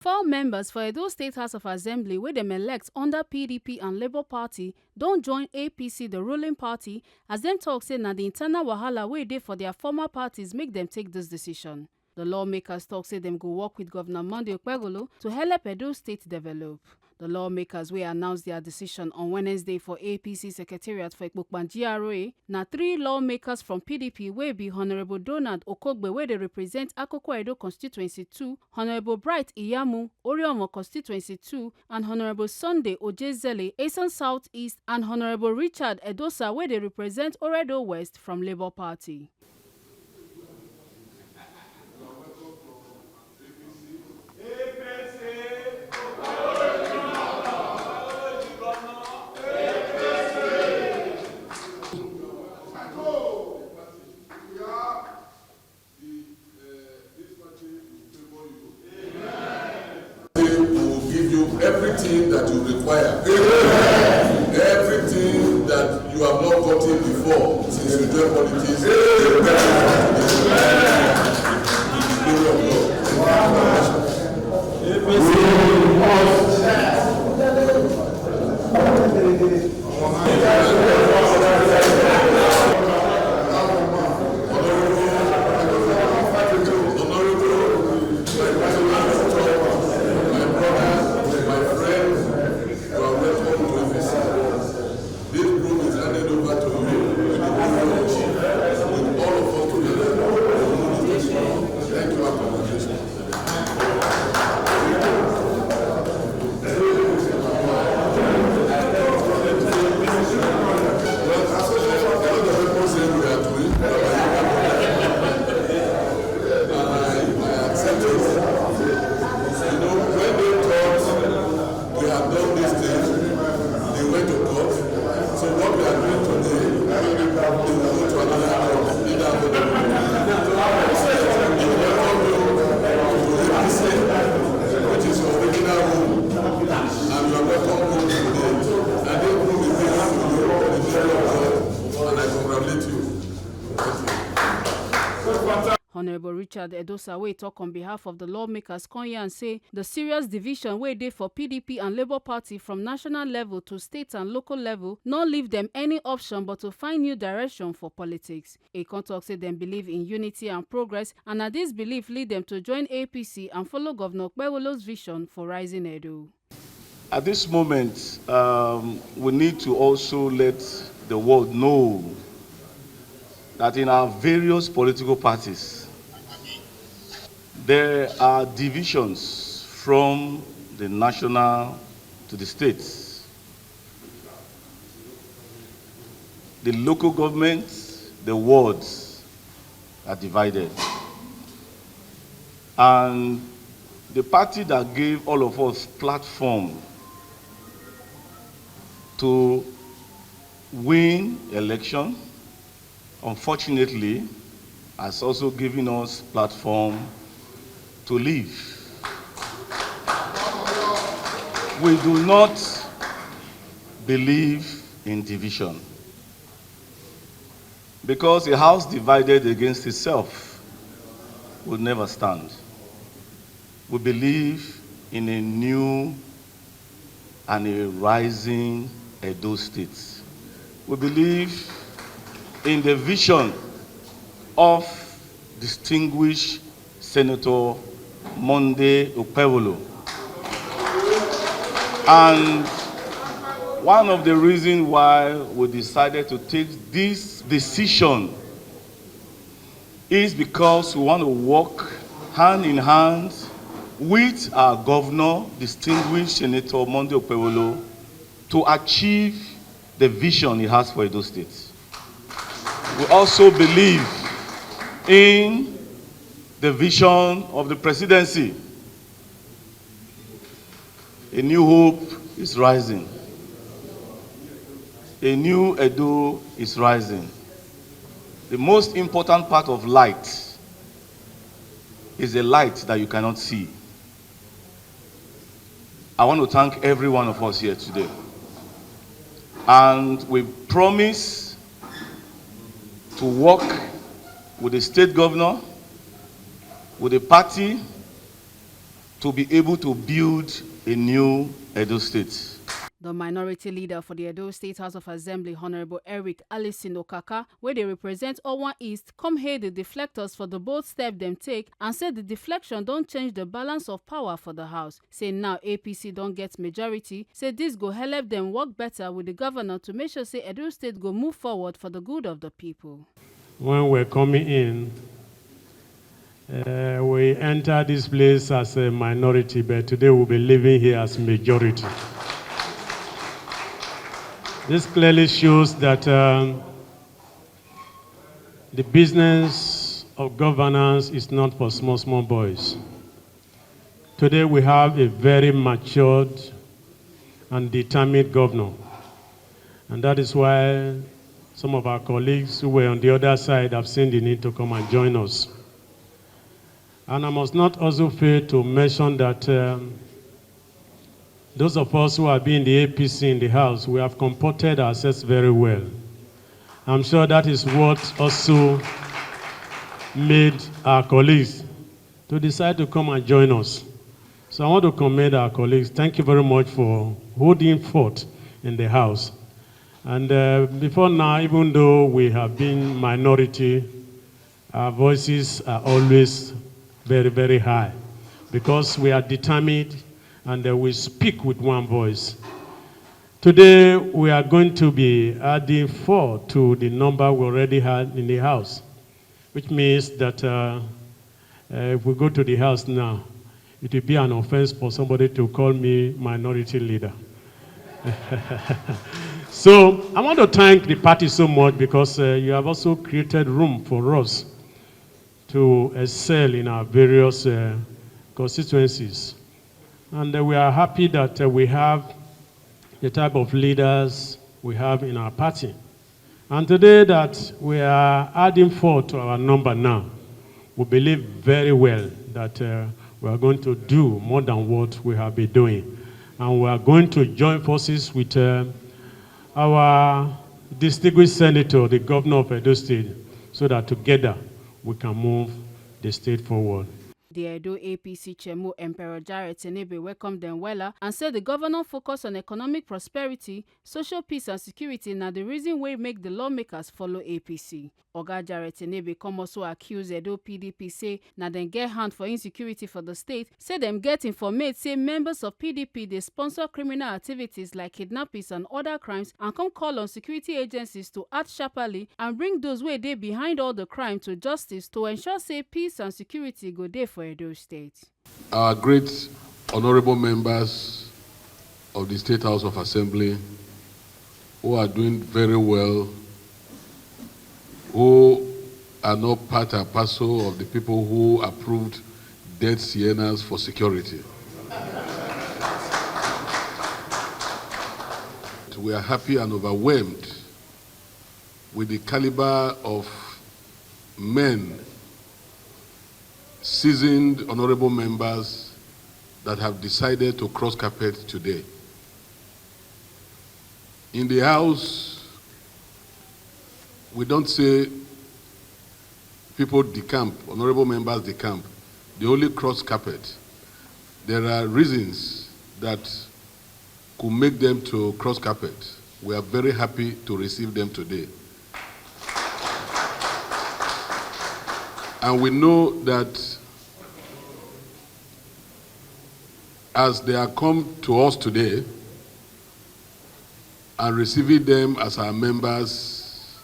4 members for Edo State House of Assembly wey dem elect under PDP and Labour Party don join APC, the ruling party, as dem tok say na the internal wahala wey dey for their former parties make dem take dis decision. The lawmakers tok say dem go work with Governor Monday Okpebholo to help Edo State develop. The lawmakers wey announce their decision on Wednesday for APC Secretariat for Ikpokpan GRA na 3 lawmakers from PDP wey be Honourable Donald Okogbe wey dey represent Akoko Edo Constituency 2, Honourable Bright Iyamu, Oriomo Constituency 2, and Honourable Sunday Ojezele, Esan South East, and Honourable Richard Edosa wey dey represent Oredo West from Labour Party. Everything that you require, everything that you have not gotten before since you joined politics, Honourable Richard Edosa wey tok on behalf of the lawmakers come here and say the serious division wey dey for PDP and Labour Party from national level to state and local level no leave dem any option but to find new direction for politics. E come tok say dem believe in unity and progress, and na dis belief lead dem to join APC and follow Governor Okpebholo's vision for rising Edo. At this moment, we need to also let the world know that in our various political parties, there are divisions from the national to the states. The local governments, the wards are divided. And the party that gave all of us platform to win election, unfortunately, has also given us platform to leave. We do not believe in division, because a house divided against itself will never stand. We believe in a new and a rising Edo State. We believe in the vision of distinguished Senator Monday Okpebholo. And one of the reasons why we decided to take this decision is because we want to work hand in hand with our governor, distinguished Senator Monday Okpebholo, to achieve the vision he has for Edo State. We also believe in the vision of the presidency. A new hope is rising. A new Edo is rising. The most important part of light is a light that you cannot see. I want to thank every one of us here today. And we promise to work with the state governor, with the party, to be able to build a new Edo State. The minority leader for the Edo State House of Assembly, Honorable Eric Allison Okaka, where they represent Owan East, come hail the deflectors for the bold step them take and said the deflection don't change the balance of power for the House. Say now APC don't get majority, say this go help them work better with the governor to make sure say Edo State go move forward for the good of the people. When we're coming in, we enter this place as a minority, but today we'll be living here as majority. This clearly shows that the business of governance is not for small boys. Today we have a very matured and determined governor. And that is why some of our colleagues who were on the other side have seen the need to come and join us. And I must not also fail to mention that those of us who have been in the APC in the House, we have comported ourselves very well. I'm sure that is what also made our colleagues to decide to come and join us. So I want to commend our colleagues. Thank you very much for holding forth in the House. And before now, even though we have been minority, our voices are always very, very high because we are determined and we speak with one voice. Today, we are going to be adding 4 to the number we already had in the House, which means that if we go to the House now, it will be an offense for somebody to call me minority leader. So I want to thank the party so much because you have also created room for us to excel in our various constituencies. And we are happy that we have the type of leaders we have in our party. And today that we are adding 4 to our number now, we believe very well that we are going to do more than what we have been doing. And we are going to join forces with our distinguished senator, the governor of Edo State, so that together we can move the state forward. The Edo APC Chairman Emperor Jared Tenebe welcomed them well and said the governor focus on economic prosperity, social peace and security na the reason why make the lawmakers follow APC. Oga Jared Tenebe come also accuse Edo PDP say na dem get hand for insecurity for the state, say them get informate say members of PDP they sponsor criminal activities like kidnappings and other crimes and come call on security agencies to act sharply and bring those wey dey behind all the crime to justice to ensure say peace and security go dey for Edo State. Our great honorable members of the State House of Assembly who are doing very well, who are not part and parcel of the people who approved dead Sienas for security. We are happy and overwhelmed with the caliber of men, seasoned honorable members that have decided to cross carpet today. In the House, we don't say people decamp, honorable members decamp. They only cross carpet. There are reasons that could make them to cross carpet. We are very happy to receive them today. And we know that as they are come to us today and receiving them as our members,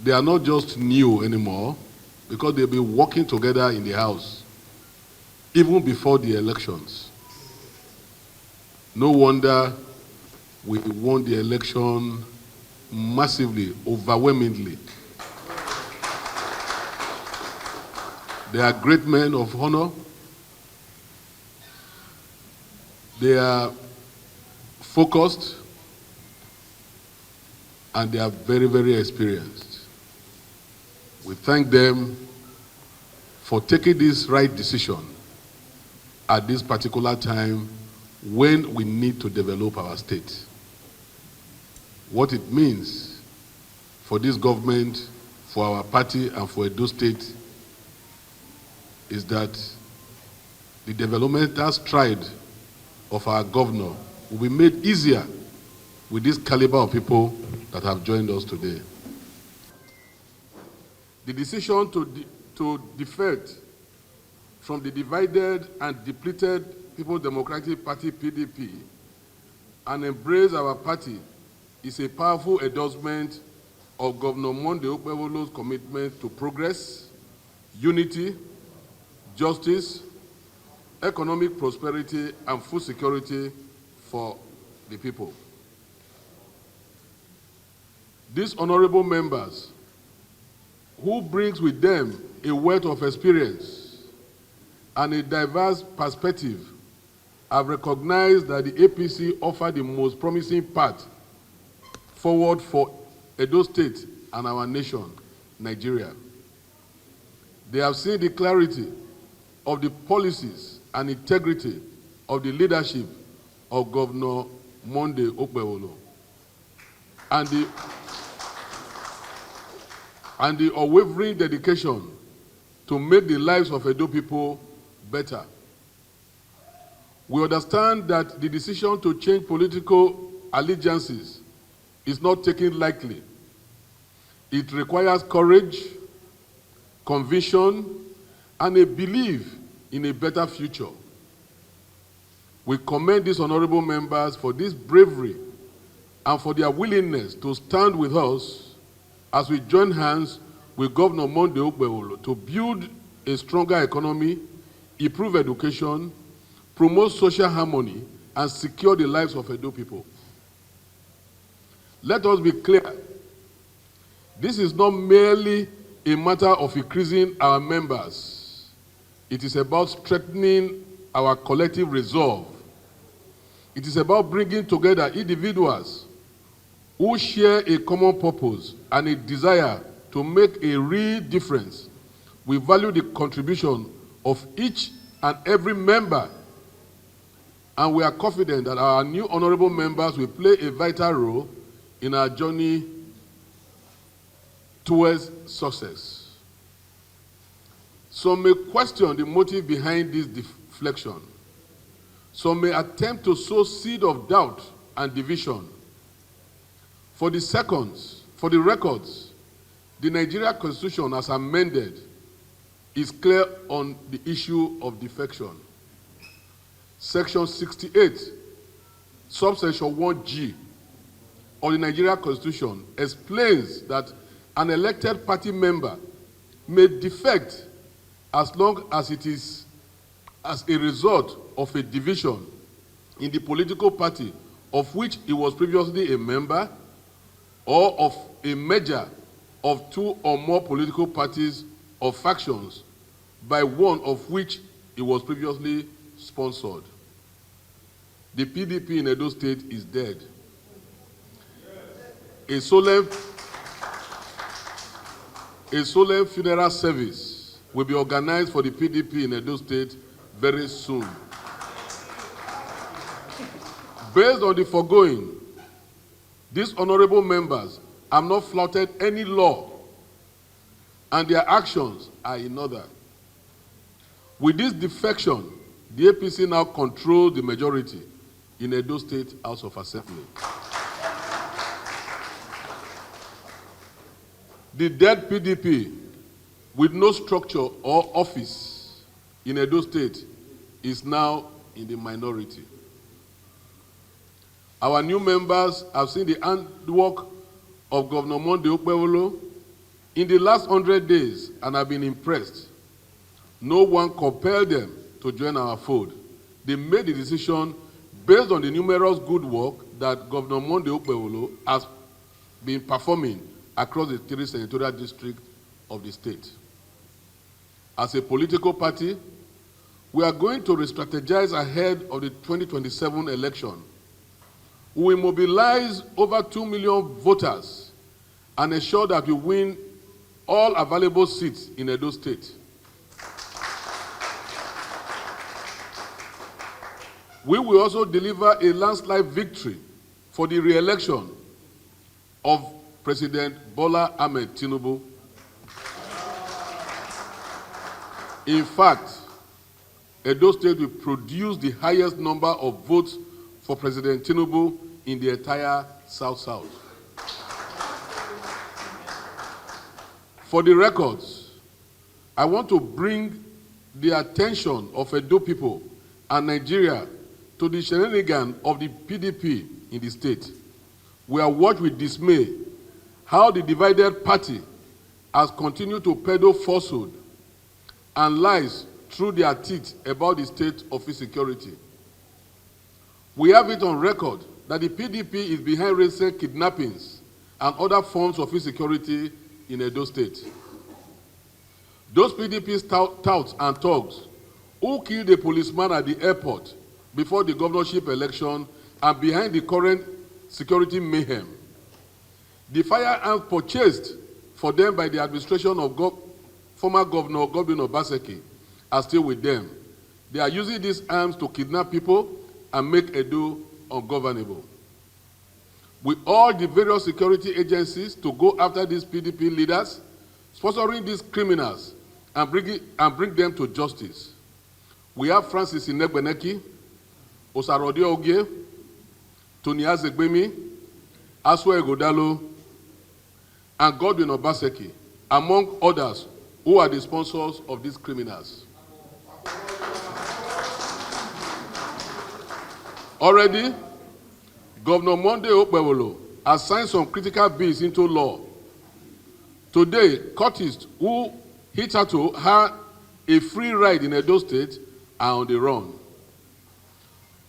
they are not just new anymore because they'll be working together in the House even before the elections. No wonder we won the election massively, overwhelmingly. They are great men of honor. They are focused and they are very, very experienced. We thank them for taking this right decision at this particular time when we need to develop our state. What it means for this government, for our party, and for Edo State is that the developmental stride of our governor will be made easier with this caliber of people that have joined us today. The decision to defect from the divided and depleted People's Democratic Party, PDP, and embrace our party is a powerful endorsement of Governor Monday Okpebholo's commitment to progress, unity, justice, economic prosperity, and food security for the people. These honorable members, who brings with them a wealth of experience and a diverse perspective, have recognized that the APC offered the most promising path forward for Edo State and our nation, Nigeria. They have seen the clarity of the policies and integrity of the leadership of Governor Monday Okpebholo and the unwavering dedication to make the lives of Edo people better. We understand that the decision to change political allegiances is not taken lightly. It requires courage, conviction, and a belief in a better future. We commend these honorable members for this bravery and for their willingness to stand with us as we join hands with Governor Monday Okpebholo to build a stronger economy, improve education, promote social harmony, and secure the lives of Edo people. Let us be clear. This is not merely a matter of increasing our members. It is about strengthening our collective resolve. It is about bringing together individuals who share a common purpose and a desire to make a real difference. We value the contribution of each and every member, and we are confident that our new honorable members will play a vital role in our journey towards success. Some may question the motive behind this deflection. Some may attempt to sow seed of doubt and division. For the records, the Nigeria Constitution as amended is clear on the issue of defection. Section 68, subsection 1G of the Nigeria Constitution explains that an elected party member may defect as long as it is as a result of a division in the political party of which he was previously a member, or of a merger of two or more political parties or factions by one of which he was previously sponsored. The PDP in Edo State is dead. A solemn funeral service will be organized for the PDP in Edo State very soon. Based on the foregoing, these honorable members have not flouted any law, and their actions are in order. With this defection, the APC now controls the majority in Edo State House of Assembly. The dead PDP, with no structure or office in Edo State, is now in the minority. Our new members have seen the handwork of Governor Monday Okpebholo in the last 100 days and have been impressed. No one compelled them to join our fold. They made the decision based on the numerous good work that Governor Monday Okpebholo has been performing across the 3 senatorial districts of the state. As a political party, we are going to re-strategize ahead of the 2027 election. We will mobilize over 2 million voters and ensure that we win all available seats in Edo State. We will also deliver a landslide victory for the re-election of President Bola Ahmed Tinubu. In fact, Edo State will produce the highest number of votes for President Tinubu in the entire South-South. For the records, I want to bring the attention of Edo people and Nigeria to the shenanigans of the PDP in the state. We have watched with dismay how the divided party has continued to peddle falsehood and lies through their teeth about the state of insecurity. We have it on record that the PDP is behind recent kidnappings and other forms of insecurity in Edo State. Those PDP touts and thugs who killed a policeman at the airport before the governorship election and behind the current security mayhem. The firearms purchased for them by the administration of former Governor Godwin Obaseki are still with them. They are using these arms to kidnap people and make Edo ungovernable. We urge the various security agencies to go after these PDP leaders, sponsoring these criminals, and bring them to justice. We have Francis Inegbeneki, Osarode Ogie, Tony Azegbemi, Aswa Egodalo, and Godwin Obaseki, among others who are the sponsors of these criminals. Already, Governor Monday Okpewolo has signed some critical bills into law. Today, cultists who hitherto had a free ride in Edo State are on the run.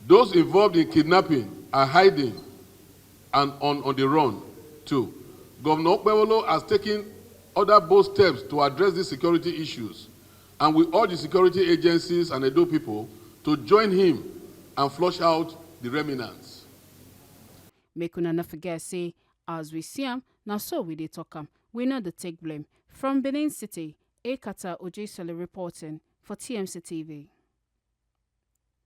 Those involved in kidnapping are hiding and on the run too. Governor Okpewolo has taken other bold steps to address these security issues, and we urge the security agencies and Edo people to join him and flush out the remnants. Make una not forget, say, as we see him, now so we dey talk am. We know the take blame. From Benin City, Ekata Ojesele reporting for TMC TV.